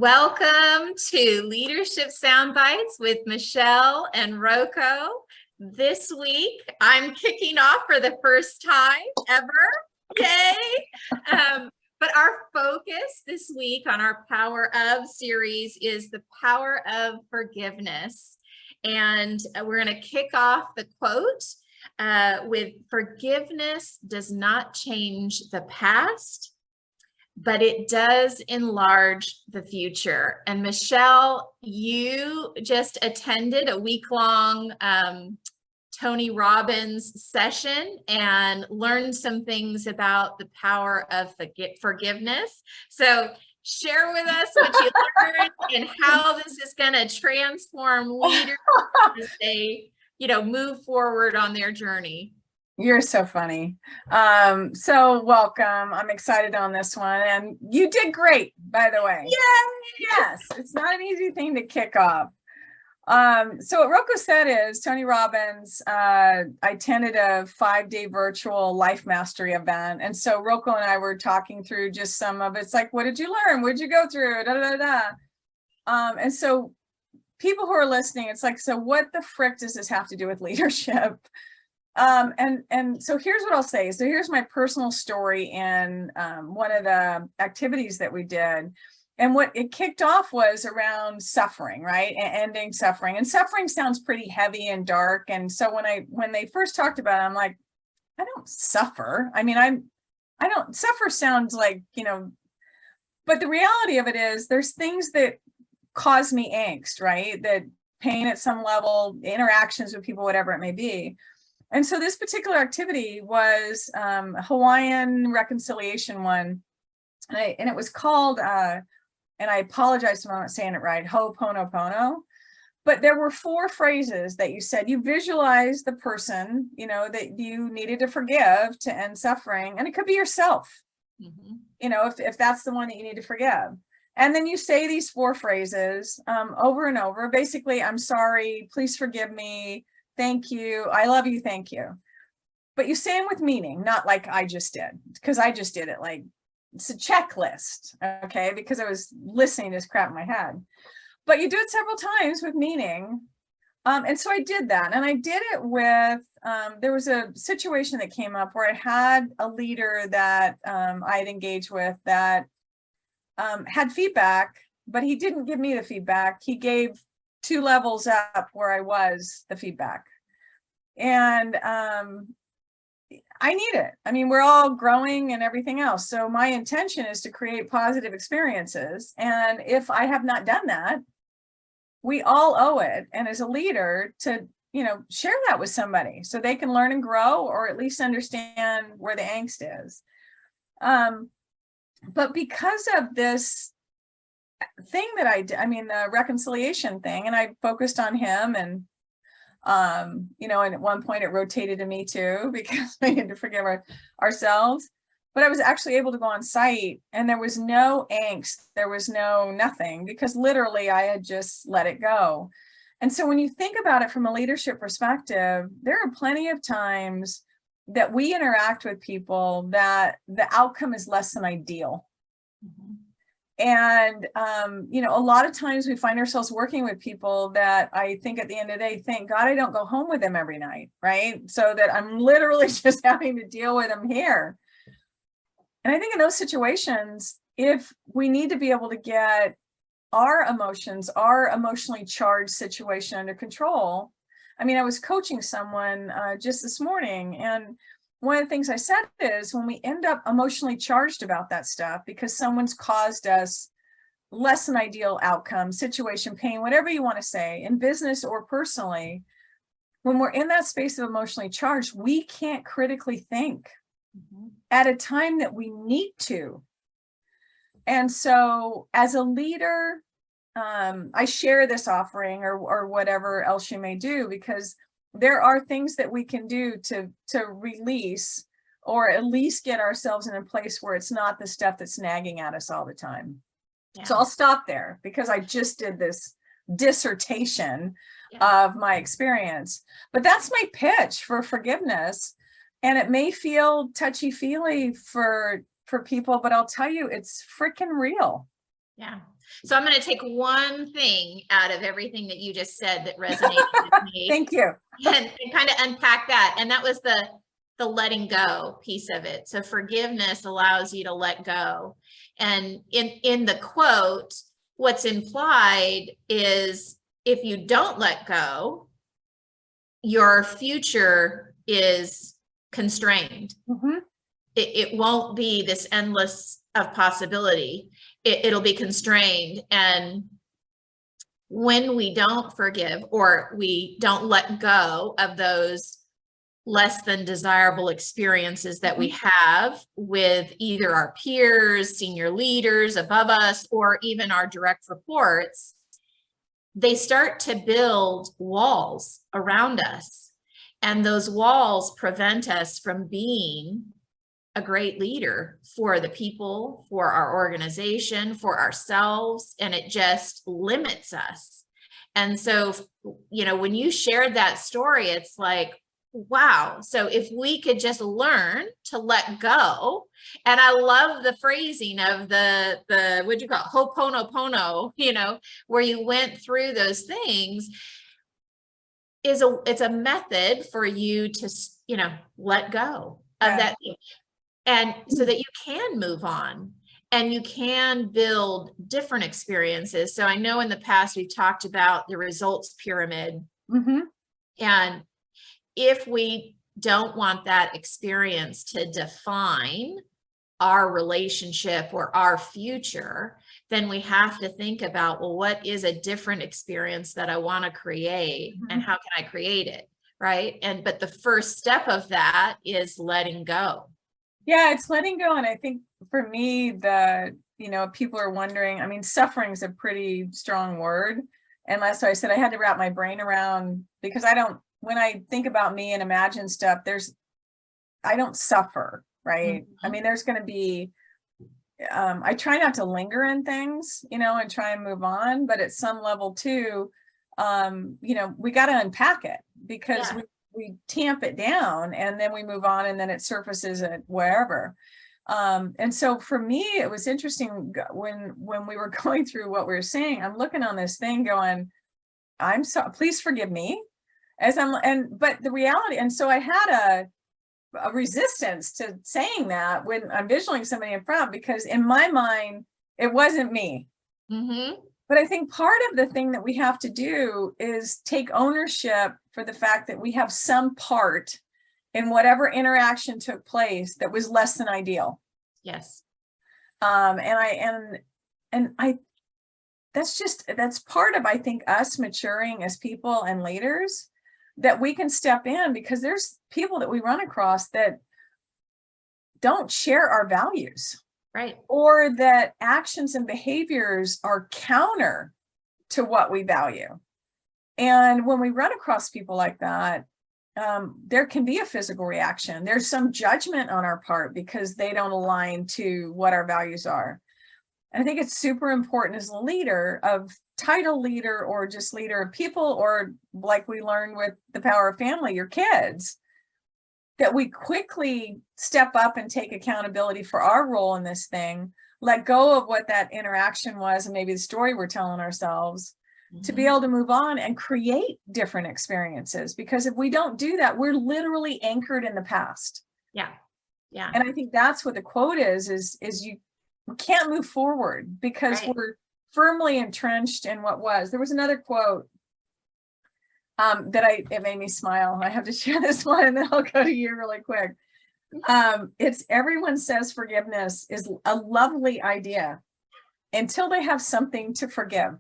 Welcome to Leadership Soundbites with Michelle and Roko. This week, I'm kicking off for the first time ever. Yay! But our focus this week on our Power Of series is the power of forgiveness. And we're going to kick off the quote with forgiveness does not change the past, but it does enlarge the future. And Michelle, you just attended a week-long Tony Robbins session and learned some things about the power of forgiveness. So share with us what you learned and how this is going to transform leaders as they, move forward on their journey. You're so funny. So welcome. I'm excited on this one. And you did great, by the way. Yay! Yes, it's not an easy thing to kick off. So what Roko said is Tony Robbins, I attended a 5-day virtual life mastery event. And so Roko and I were talking through just some of it's like, what did you learn? What did you go through? Da, da, da, da. And so people who are listening, it's like, so what the frick does this have to do with leadership? And so here's what I'll say. So here's my personal story in one of the activities that we did. And what it kicked off was around suffering, right? And ending suffering. And suffering sounds pretty heavy and dark. And so when they first talked about it, I'm like, I don't suffer. I mean, I don't suffer sounds like, but the reality of it is there's things that cause me angst, right? That pain at some level, interactions with people, whatever it may be. And so this particular activity was a Hawaiian reconciliation one. And it was called, and I apologize if I'm not saying it right, Ho'oponopono. But there were 4 phrases that you said. You visualize the person, that you needed to forgive to end suffering. And it could be yourself, if that's the one that you need to forgive. And then you say these 4 phrases over and over. Basically, I'm sorry, please forgive me. Thank you. I love you. Thank you. But you say them with meaning, not like I just did, because I just did it. Like it's a checklist. Okay. Because I was listening to this crap in my head, but you do it several times with meaning. And so I did that. And I did it with, there was a situation that came up where I had a leader that I had engaged with that had feedback, but he didn't give me the feedback. He gave 2 levels up where I was the feedback. And I need it. I mean, we're all growing and everything else. So my intention is to create positive experiences. And if I have not done that, we all owe it. And as a leader to, share that with somebody so they can learn and grow, or at least understand where the angst is. But because of this thing that I did, the reconciliation thing, and I focused on him and, and at one point it rotated to me too, because we had to forgive ourselves, but I was actually able to go on site and there was no angst. There was no nothing, because literally I had just let it go. And so when you think about it from a leadership perspective, there are plenty of times that we interact with people that the outcome is less than ideal. And, a lot of times we find ourselves working with people that I think at the end of the day, thank God I don't go home with them every night, right? So that I'm literally just having to deal with them here. And I think in those situations, if we need to be able to get our emotions, our emotionally charged situation under control. I was coaching someone just this morning, and one of the things I said is when we end up emotionally charged about that stuff because someone's caused us less than ideal outcome, situation, pain, whatever you want to say, in business or personally, when we're in that space of emotionally charged, we can't critically think at a time that we need to. And so as a leader, I share this offering or whatever else you may do, because there are things that we can do to release, or at least get ourselves in a place where it's not the stuff that's nagging at us all the time. Yeah. So I'll stop there because I just did this dissertation of my experience, but that's my pitch for forgiveness. And it may feel touchy-feely for people, but I'll tell you, it's freaking real. Yeah. So I'm going to take one thing out of everything that you just said that resonated with me. Thank you. And kind of unpack that. And that was the letting go piece of it. So forgiveness allows you to let go. And in the quote, what's implied is if you don't let go, your future is constrained. Mm-hmm. It won't be this endless of possibility. It'll be constrained. And when we don't forgive or we don't let go of those less than desirable experiences that we have with either our peers, senior leaders above us, or even our direct reports, they start to build walls around us. And those walls prevent us from being a great leader for the people, for our organization, for ourselves, and it just limits us. And so, you know, when you shared that story, it's like, wow. So if we could just learn to let go, and I love the phrasing of the what'd you call it? Ho'oponopono, you know, where you went through those things, it's a method for you to, you know, let go of that. And so that you can move on and you can build different experiences. So I know in the past we've talked about the results pyramid. Mm-hmm. And if we don't want that experience to define our relationship or our future, then we have to think about, well, what is a different experience that I want to create and how can I create it? Right. But the first step of that is letting go. Yeah, it's letting go. And I think for me, people are wondering, I mean, suffering is a pretty strong word. And that's why I said I had to wrap my brain around, because when I think about me and imagine stuff, I don't suffer, right? Mm-hmm. I mean, there's going to be, I try not to linger in things, and try and move on. But at some level too, we got to unpack it, because we tamp it down and then we move on and then it surfaces at wherever. And so for me, it was interesting when we were going through what we were saying, I'm looking on this thing going, please forgive me but the reality. And so I had a resistance to saying that when I'm visualizing somebody in front, because in my mind, it wasn't me. Mm-hmm. But I think part of the thing that we have to do is take ownership for the fact that we have some part in whatever interaction took place that was less than ideal. Yes. That's part of, I think, us maturing as people and leaders, that we can step in, because there's people that we run across that don't share our values. Right. Or that actions and behaviors are counter to what we value. And when we run across people like that, there can be a physical reaction. There's some judgment on our part because they don't align to what our values are. And I think it's super important as a leader, of title leader or just leader of people, or like we learned with the power of family, your kids, that we quickly step up and take accountability for our role in this thing, let go of what that interaction was and maybe the story we're telling ourselves, to be able to move on and create different experiences. Because if we don't do that, we're literally anchored in the past. Yeah. Yeah. And I think that's what the quote is we can't move forward because we're firmly entrenched in what was. There was another quote it made me smile. I have to share this one and then I'll go to you really quick. It's everyone says forgiveness is a lovely idea until they have something to forgive.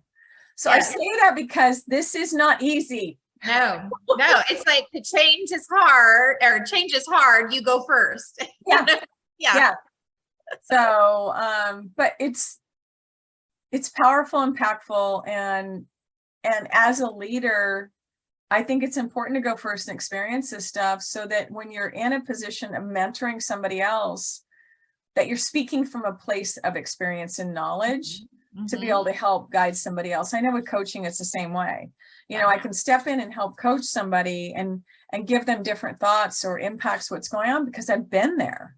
So I say that because this is not easy. No, it's like the change is hard, or change is hard. You go first. Yeah. Yeah. So, but it's powerful, impactful. And as a leader, I think it's important to go first and experience this stuff, so that when you're in a position of mentoring somebody else, that you're speaking from a place of experience and knowledge to be able to help guide somebody else. I know with coaching, it's the same way. I can step in and help coach somebody and give them different thoughts or impacts what's going on, because I've been there.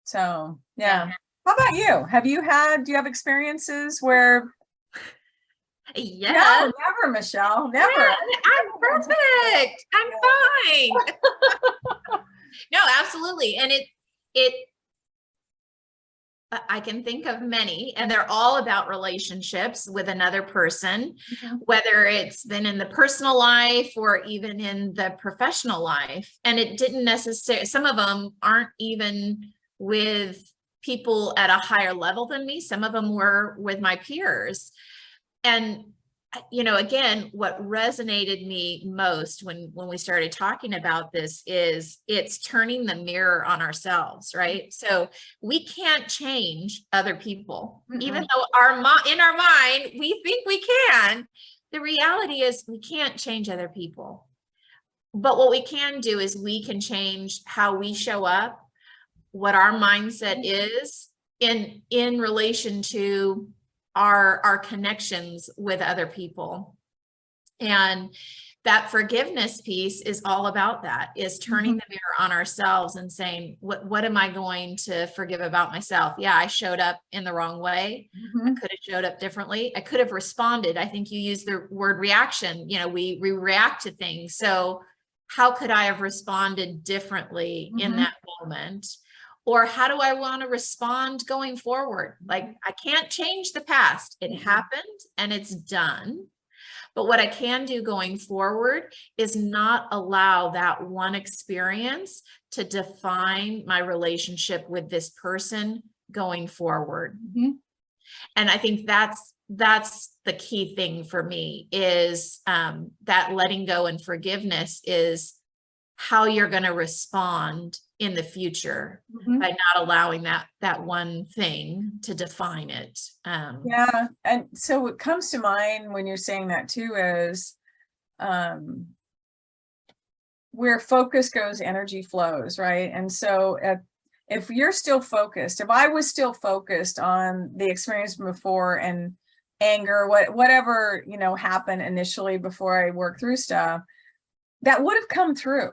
So, yeah. How about you? Do you have experiences where? Yes. No, never, Michelle, never. Yeah, I'm perfect. I'm fine. No, absolutely. And I can think of many, and they're all about relationships with another person, whether it's been in the personal life or even in the professional life. And it didn't necessarily, some of them aren't even with people at a higher level than me. Some of them were with my peers. And again, what resonated me most when we started talking about this is it's turning the mirror on ourselves, right? So we can't change other people, even though in our mind, we think we can. The reality is we can't change other people. But what we can do is we can change how we show up, what our mindset is in relation to our connections with other people. And that forgiveness piece is all about that, is turning the mirror on ourselves and saying, what am I going to forgive about myself? Yeah, I showed up in the wrong way. I could have showed up differently. I could have responded. I think you used the word reaction. We react to things. So how could I have responded differently in that moment? Or how do I want to respond going forward? Like, I can't change the past. It happened and it's done. But what I can do going forward is not allow that one experience to define my relationship with this person going forward. And I think that's the key thing for me, is that letting go and forgiveness is how you're going to respond in the future by not allowing that one thing to define it. Yeah. And so what comes to mind when you're saying that too is where focus goes, energy flows, right? And so if you're still focused, if I was still focused on the experience before and anger, whatever, happened initially before I worked through stuff, that would have come through.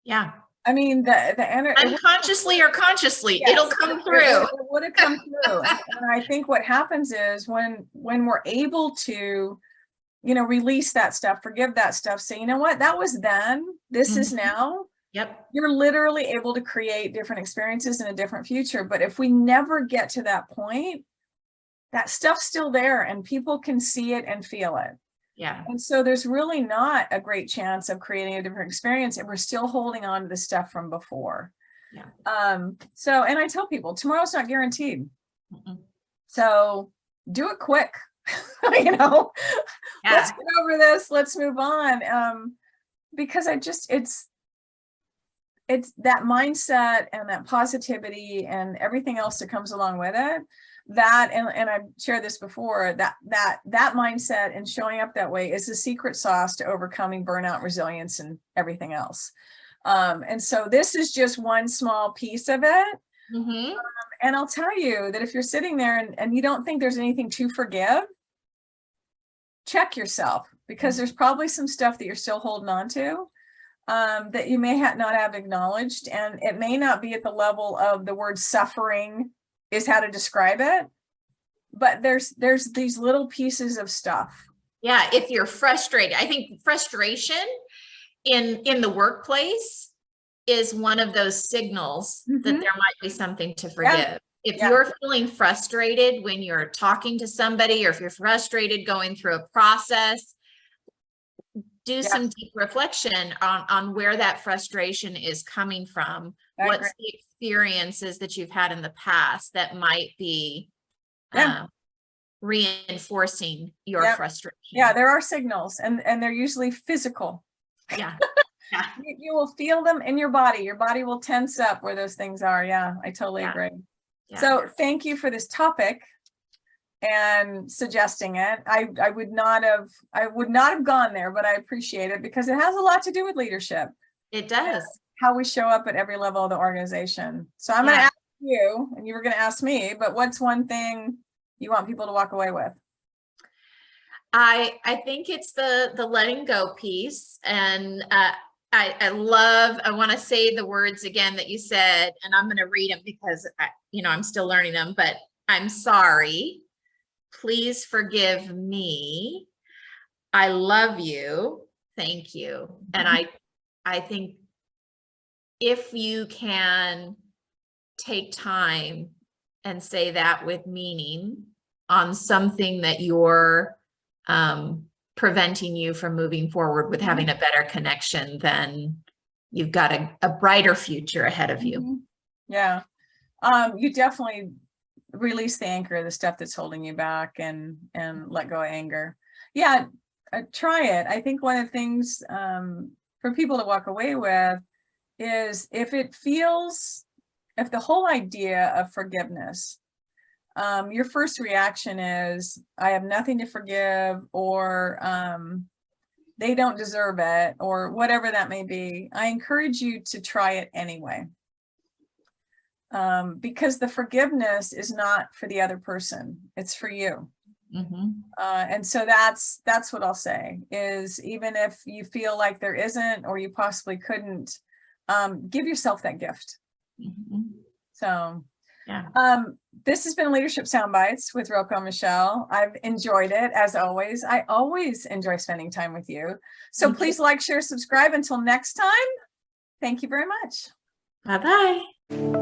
Yeah. I mean, the energy, unconsciously or consciously, yes, it'll come through. It would have come through. And I think what happens is when we're able to, release that stuff, forgive that stuff, say, you know what, that was then, this is now. Yep. You're literally able to create different experiences in a different future. But if we never get to that point, that stuff's still there and people can see it and feel it. Yeah. And so there's really not a great chance of creating a different experience if we're still holding on to the stuff from before. Yeah. So, and I tell people, tomorrow's not guaranteed. So do it quick. Let's get over this. Let's move on. Because it's that mindset and that positivity and everything else that comes along with it. That, and I've shared this before, that mindset and showing up that way is the secret sauce to overcoming burnout, resilience, and everything else. And so this is just one small piece of it. And I'll tell you that if you're sitting there and you don't think there's anything to forgive, check yourself, because there's probably some stuff that you're still holding on to that you may not have acknowledged. And it may not be at the level of the word suffering is how to describe it, but there's these little pieces of stuff. Yeah. If you're frustrated, I think frustration in the workplace is one of those signals that there might be something to forgive. If you're feeling frustrated when you're talking to somebody, or if you're frustrated going through a process, do some deep reflection on where that frustration is coming from. What's the experiences that you've had in the past that might be reinforcing your frustration? Yeah, there are signals, and they're usually physical. Yeah. You will feel them in your body. Your body will tense up where those things are. Yeah, I totally agree. Yeah. So thank you for this topic and suggesting it. I would not have gone there, but I appreciate it because it has a lot to do with leadership. It does. How we show up at every level of the organization. So I'm going to ask you, and you were going to ask me, but what's one thing you want people to walk away with? I think it's the letting go piece. And I want to say the words again that you said, and I'm going to read them because I'm still learning them, but I'm sorry. Please forgive me. I love you. Thank you. And I think if you can take time and say that with meaning on something that you're preventing you from moving forward with having a better connection, then you've got a brighter future ahead of you. Yeah. You definitely release the anchor, the stuff that's holding you back, and let go of anger. Yeah. Try it. I think one of the things for people to walk away with is if the whole idea of forgiveness, your first reaction is, I have nothing to forgive, or they don't deserve it, or whatever that may be, I encourage you to try it anyway. Because the forgiveness is not for the other person, it's for you. And so that's what I'll say is, even if you feel like there isn't, or you possibly couldn't, give yourself that gift. So yeah. This has been Leadership Soundbites with RokoM and Michele. I've enjoyed it, as always. I always enjoy spending time with you. So please like, share, subscribe. Until next time, thank you very much. Bye-bye.